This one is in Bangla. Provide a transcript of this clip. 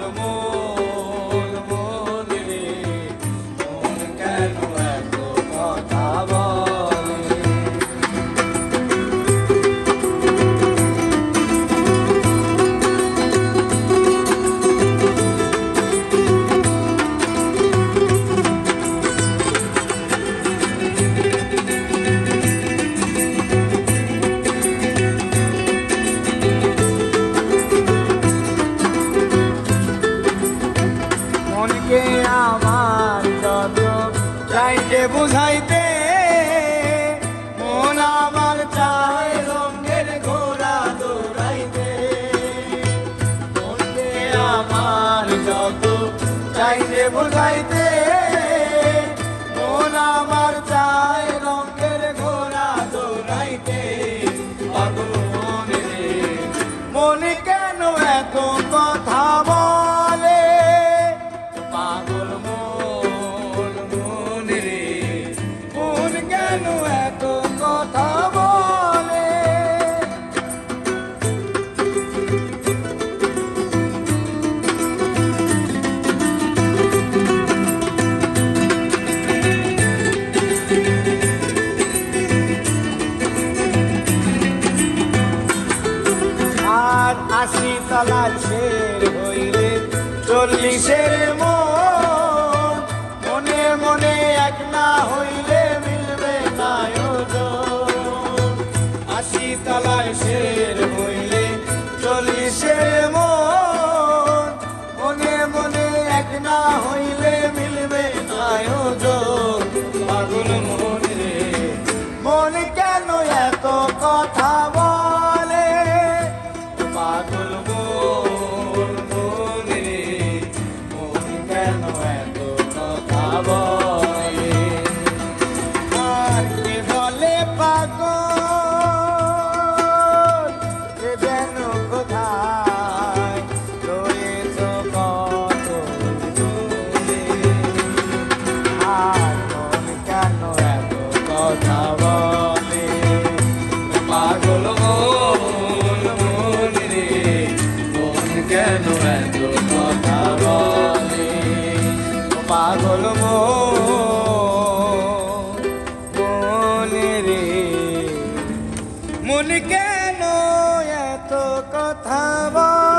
পাগল মন মন রে মন কেন এত কথা বলে। মনকে আমার যত চাইতে বুঝাইতে মন আমার চায় রঙের ঘোড়া দৌড়াইতে। মনকে আমার যত চাইতে বুঝাইতে মন আমার চায় রঙের ঘোড়া দৌড়াইতে। পাগল মন রে মন কেন এত কথা বলে। পাগল মন মন রে মন কেন এত কথা বলে। আর ৮০ তলা ছেড় হইলে ৪০-এর মন মনে মনে এক না হইলে মিলবে না ওজন। ৮০ তলায় শের হইলে ৪০-এর মন মনে মনে এক না হইলে মিলবে না ওজন। পাগল মন রে মন কেন এত কথা বলে। পাগল মন মন রে মন কেন এত কথা বলে। আর কে বলে পাগল কে যেন কোথায় রয়েছ কত দূরে। আর মন কেন এত কথা বলে। পাগল মন মন রে মন কেন এত কথা বলে। পাগল মন রে মন কেন এত কথা বলে।